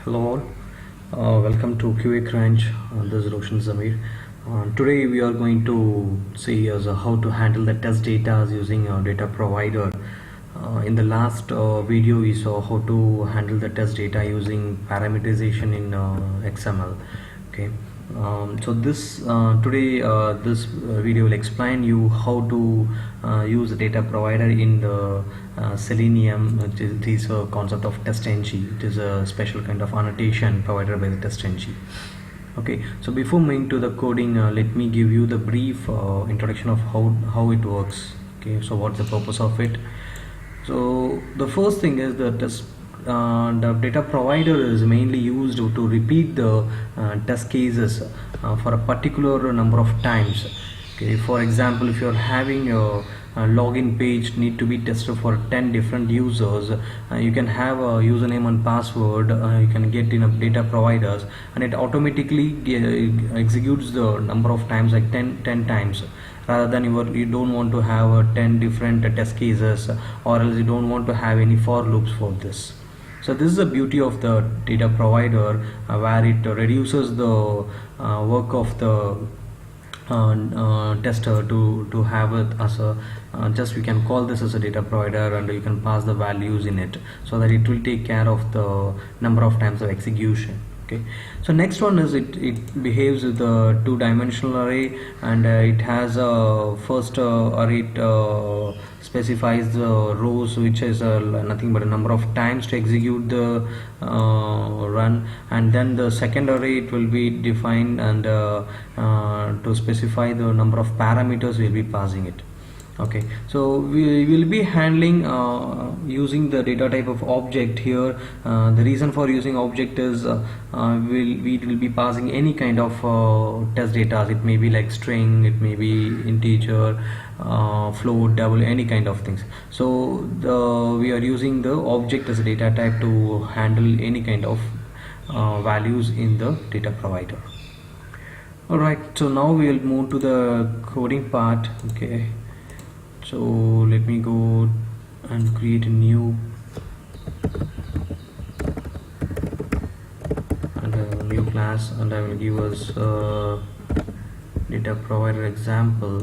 Hello all, welcome to QA Crunch. This is Roshan Zamir. Today we are going to see how to handle the test data using Dataprovider. In the last video we saw how to handle the test data using parameterization in XML. Okay. So this today this video will explain you how to use the data provider in the Selenium, which is a concept of Testng. It is a special kind of annotation provided by the Testng. Okay, so before moving to the coding, let me give you the brief introduction of how it works. Okay, so what's the purpose of it? So the first thing is the data provider is mainly used to repeat the test cases for a particular number of times. Okay, for example, if you're having a login page need to be tested for 10 different users, you can have a username and password you can get in a data providers, and it automatically executes the number of times like 10 times, rather than you don't want to have 10 different test cases, or else you don't want to have any for loops for this. So this is the beauty of the data provider, where it reduces the work of the tester to have it as a just we can call this as a data provider, and you can pass the values in it so that it will take care of the number of times of execution. Okay, so next one is it behaves with a two-dimensional array, and it has a first array specifies the rows, which is nothing but a number of times to execute the run, and then the second array it will be defined, and to specify the number of parameters we'll be passing it. Okay, so we will be handling using the data type of object here. The reason for using object is we will be passing any kind of test data. It may be like string, it may be integer, float, double, any kind of things. So we are using the object as a data type to handle any kind of values in the data provider. Alright, so now we will move to the coding part. Okay, so let me go and create a new class, and I will give us data provider example.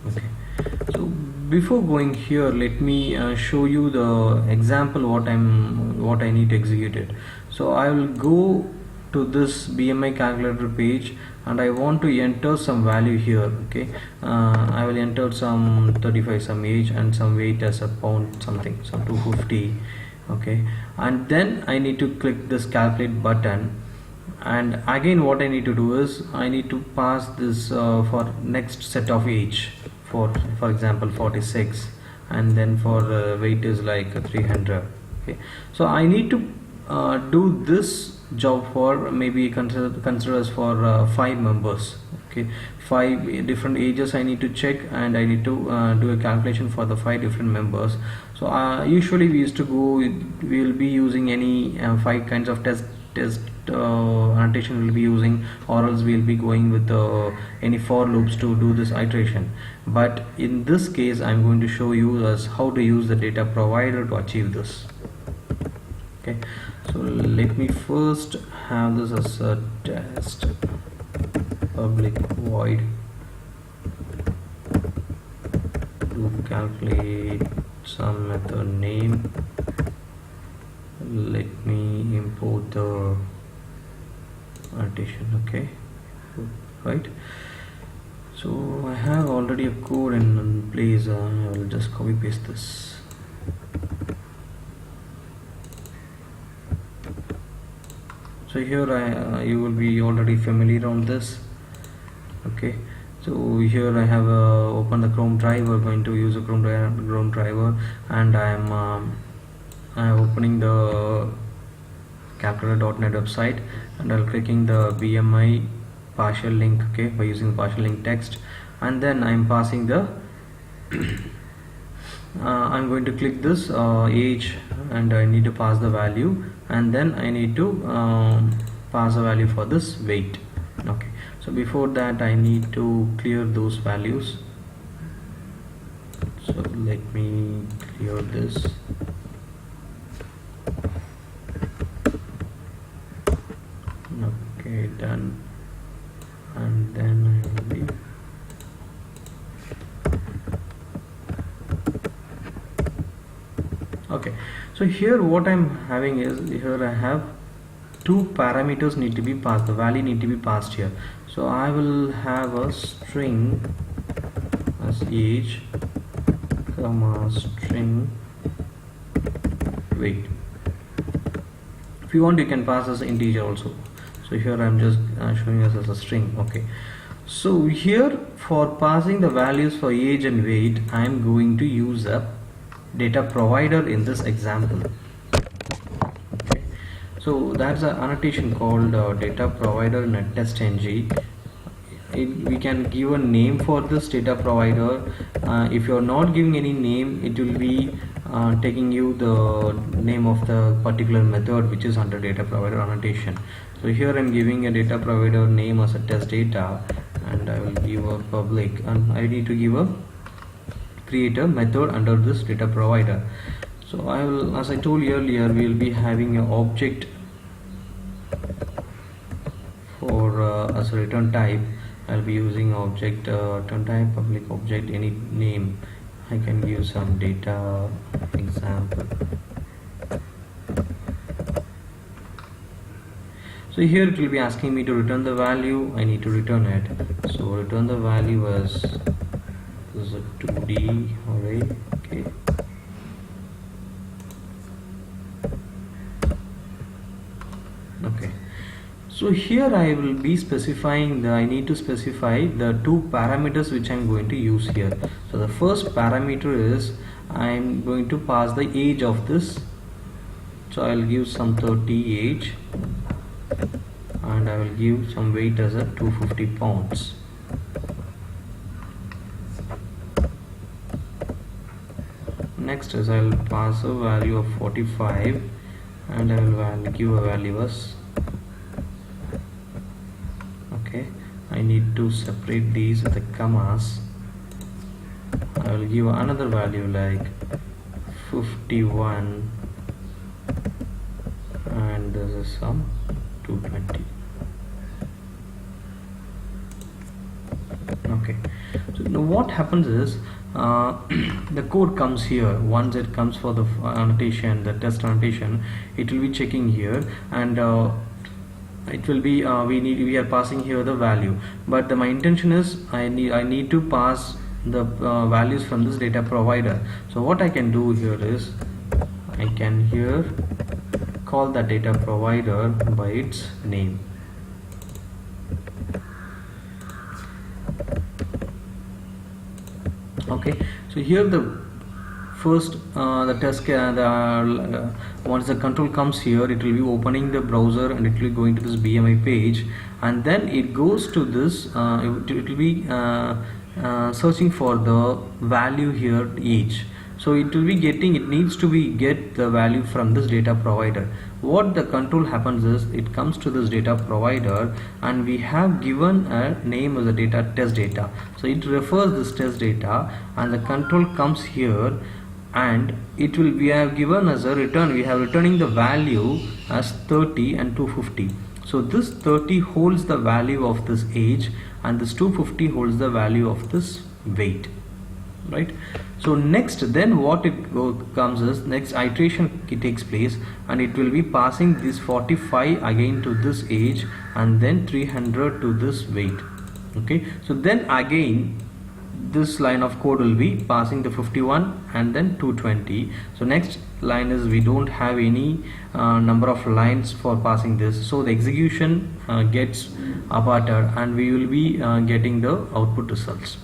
Okay, so before going here, let me show you the example what I need to execute it. So I will go to this BMI calculator page, and I want to enter some value here. Okay, I will enter some 35, some age, and some weight as a pound something, some 250. Okay, and then I need to click this calculate button, and again what I need to do is I need to pass this for next set of age, for example 46, and then for weight is like 300. Okay, so I need to do this job for maybe consider as for 5 members. Okay, 5 different ages I need to check, and I need to do a calculation for the 5 different members. So usually we used to go, we will be using any 5 kinds of test annotation we'll be using, or else we'll be going with any for loops to do this iteration. But in this case I'm going to show you as how to use the data provider to achieve this. Okay, so let me first have this as a test public void to calculate some method name. Let me import the annotation. Okay, right, so I have already a code in place. I will just copy paste this. So here you will be already familiar on this. Okay, so here I have opened the Chrome driver, going to use a Chrome driver, and I am opening the calculator.net website, and I'll clicking the BMI partial link. Okay, by using the partial link text, and then I'm passing the I'm going to click this age, and I need to pass the value, and then I need to pass a value for this weight. Okay, so before that I need to clear those values. So let me clear this. Okay, so here what I'm having is, here I have two parameters need to be passed, the value need to be passed here. So I will have a string as age comma string weight. If you want, you can pass as integer also. So here I'm just showing us as a string. Okay, so here for passing the values for age and weight, I'm going to use a data provider in this example. Okay, so that's an annotation called data provider in a Testng. We can give a name for this data provider. If you're not giving any name, it will be taking you the name of the particular method which is under data provider annotation. So here I'm giving a data provider name as a TestData, and I will give a public, and I need to give a create a method under this data provider. So I will, as I told you earlier, we will be having an object for as a return type. I'll be using object return type public object, any name. I can give some data example. So here it will be asking me to return the value. I need to return it. So return the value as, this is a 2D array. Okay. Okay. So here I will be specifying I need to specify the two parameters which I'm going to use here. So the first parameter is I'm going to pass the age of this. So I'll give some 30 age, and I will give some weight as a 250 pounds. Next is I'll pass a value of 45, and I will give a value as, okay, I need to separate these with the commas. I will give another value like 51, and this is some 220. Okay, so now what happens is the code comes here. Once it comes for the annotation, the test annotation, it will be checking here, and it will be we are passing here the value, but my intention is I need to pass the values from this data provider. So what I can do here is I can here call the data provider by its name. Okay, so here the first the test once the control comes here, it will be opening the browser and it will go into this BMI page, and then it goes to this it will be searching for the value here age. So it will be getting, it needs to be get the value from this data provider. What the control happens is it comes to this data provider, and we have given a name as the data test data. So it refers this test data, and the control comes here, and it will, we have given as a return, we have returning the value as 30 and 250. So this 30 holds the value of this age, and this 250 holds the value of this weight, right? So next, then what it comes is, next iteration it takes place, and it will be passing this 45 again to this age, and then 300 to this weight. Okay, so then again this line of code will be passing the 51 and then 220. So next line is, we don't have any number of lines for passing this, so the execution gets aborted, and we will be getting the output results.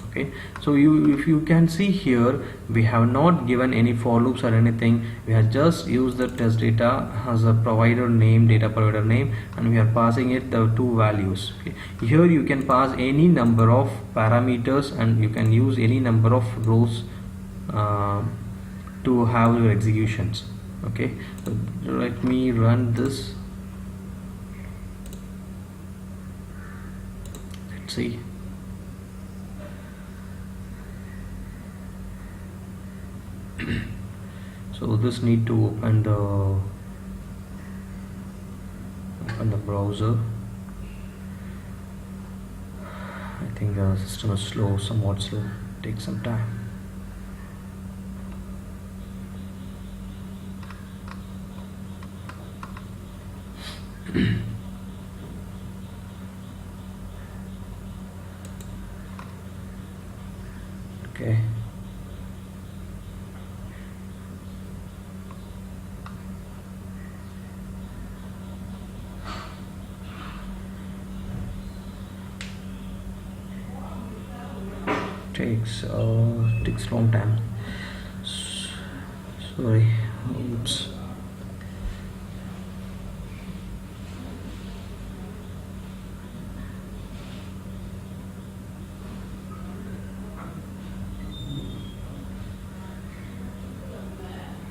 Okay, so if you can see here, we have not given any for loops or anything. We have just used the test data as a provider name, data provider name, and we are passing it the two values. Okay, here you can pass any number of parameters, and you can use any number of rows to have your executions. Okay, so let me run this. Let's see. So this need to open the browser. I think the system is slow, somewhat slow. Take some time. Okay. Takes long time. Sorry. Oops.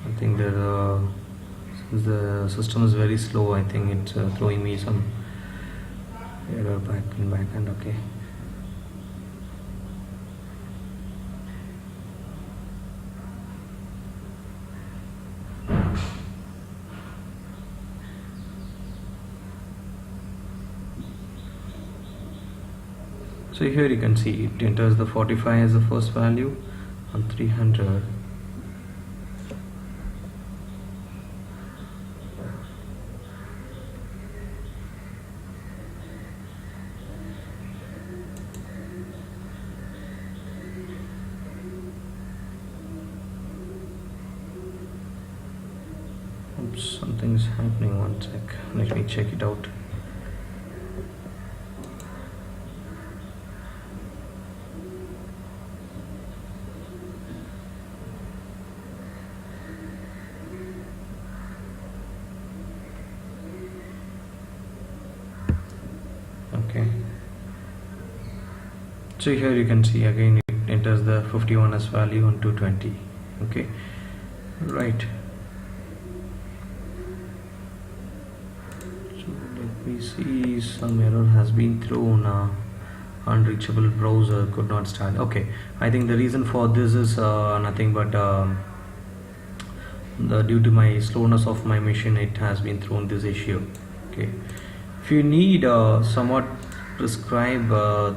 I think that since the system is very slow, I think it's throwing me some error back and okay. So here you can see it enters the 45 as the first value on 300. Oops, something's happening. One sec. Let me check it out. Okay. So here you can see again it enters the 51 as value on 220. Okay. Right. We see some error has been thrown. Unreachable browser could not start. Okay, I think the reason for this is nothing but due to my slowness of my machine, it has been thrown this issue. Okay, if you need somewhat prescribe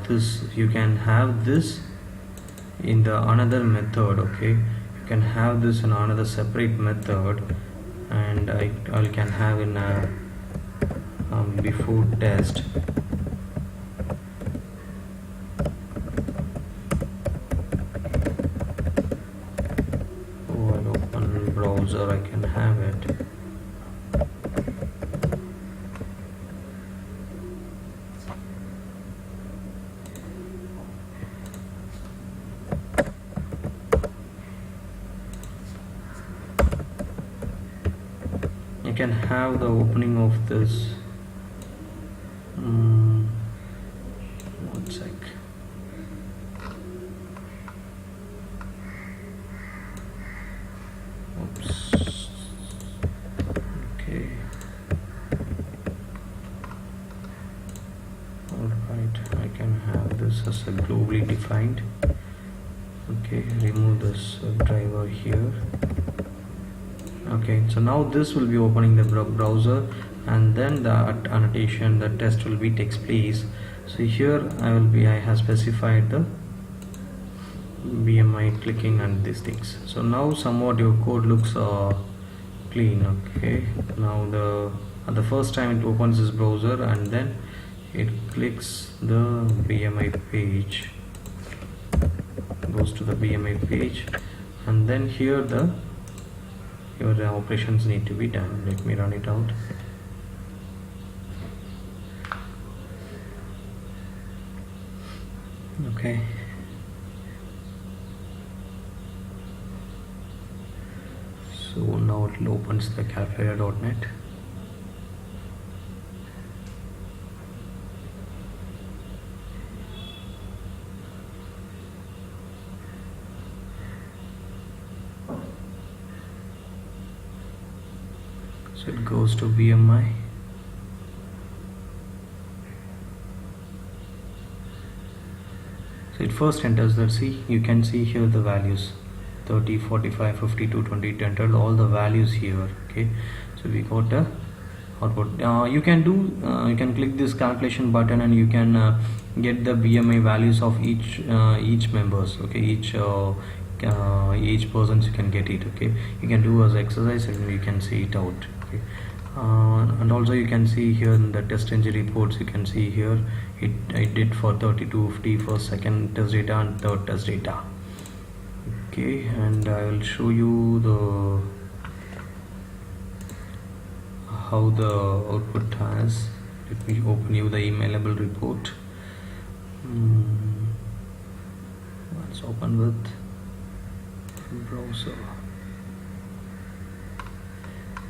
this, you can have this in the another method. Okay, you can have this in another separate method, and I can have in before test. I'll open browser, I can have it. You can have the opening of this. One sec. Oops. Okay. Alright, I can have this as a globally defined. Okay, remove this driver here. Okay, so now this will be opening the browser, and then the annotation, the test will be takes place. So here I have specified the BMI clicking and these things. So now somewhat your code looks clean. Okay, now the first time it opens this browser, and then it clicks the BMI page, goes to the BMI page, and then here your operations need to be done. Let me run it out. Okay. So now it opens the calculator.net. So it goes to BMI. So it first enters the, see, you can see here the values 30, 45, 52, 20. It entered all the values here. Okay, so we got a output. You can click this calculation button, and you can get the BMI values of each members. Okay, each persons you can get it. Okay, you can do as exercise, and you can see it out. Okay, and also you can see here in the Testng reports, you can see here it did for 3250 for second test data and third test data. Okay, and I will show you the how the output has. Let me open you the emailable report. Let's open with browser.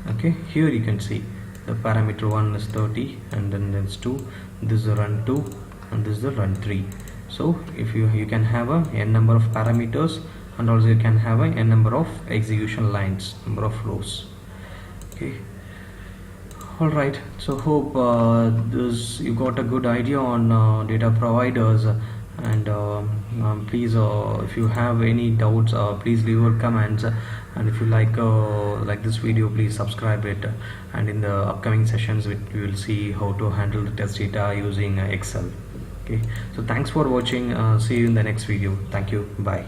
Okay, here you can see the parameter 1 is 30, and then there's 2, this is the run 2, and this is the run 3. So if you can have a n number of parameters, and also you can have a n number of execution lines, number of rows. Okay, all right, so hope this you got a good idea on data providers, and please, if you have any doubts, please leave your comments, and if you like this video, please subscribe it, and in the upcoming sessions we will see how to handle the test data using Excel. Okay, so thanks for watching. See you in the next video. Thank you. Bye.